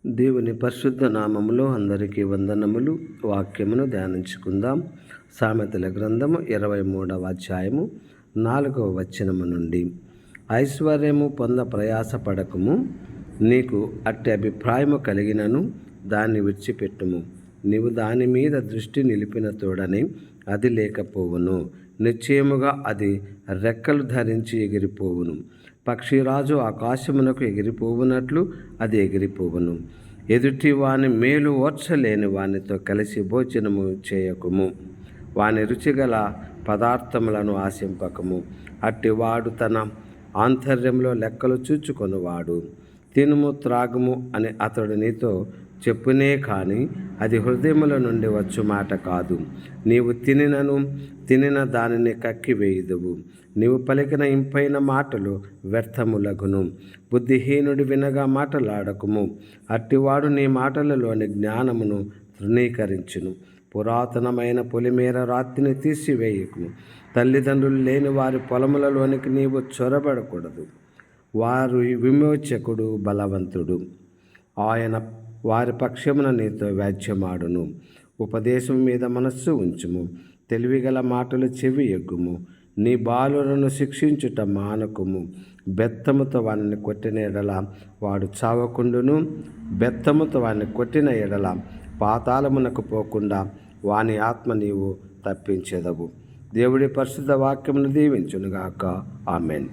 దేవుని పరిశుద్ధ నామములో అందరికీ వందనములు. వాక్యమును ధ్యానించుకుందాం. సామెతల గ్రంథము 23వ అధ్యాయము 4వ వచనము నుండి. ఐశ్వర్యము పొంద ప్రయాసపడకము, నీకు అట్టి అభిప్రాయము కలిగినను దాన్ని విడిచిపెట్టుము. నీవు దాని మీద దృష్టి నిలిపిన తోడని అది లేకపోవును. నిశ్చయముగా అది రెక్కలు ధరించి ఎగిరిపోవును. పక్షిరాజు ఆకాశమునకు ఎగిరిపోవునట్లు అది ఎగిరిపోవును. ఎదుటి వాని మేలు ఓర్చలేని వానితో కలిసి భోజనము చేయకుము. వాని రుచిగల పదార్థములను ఆశింపకము. అట్టివాడు తన ఆంతర్యంలో లెక్కలు చూచుకొనువాడు. తినుము త్రాగుము అని అతడు నీతో చెప్పునే కానీ అది హృదయముల నుండి వచ్చు మాట కాదు. నీవు తినిన దానిని కక్కివేయుదువు. నీవు పలికిన ఇంపైన మాటలు వ్యర్థములగును. బుద్ధిహీనుడి వినగా మాటలాడకుము. అట్టివాడు నీ మాటలలోని జ్ఞానమును తృణీకరించును. పురాతనమైన పొలిమేర రాతిని తీసివేయకుము. తల్లిదండ్రులు లేని వారి పొలములలోనికి నీవు చొరబడకూడదు. వారు విమోచకుడు బలవంతుడు. ఆయన వారి పక్షమున నీతో వ్యాజ్యమాడును. ఉపదేశం మీద మనస్సు ఉంచుము. తెలివిగల మాటలు చెవి ఎగ్గుము. నీ బాలులను శిక్షించుట మానకుము. బెత్తముతో వానిని కొట్టిన ఎడల వాడు చావకుండును. బెత్తముతో వానిని కొట్టిన ఎడల పాతాళమునకు పోకుండా వాని ఆత్మ నీవు తప్పించెదవు. దేవుడి పరిశుద్ధ వాక్యమును దీవించునుగాక. ఆమెన్.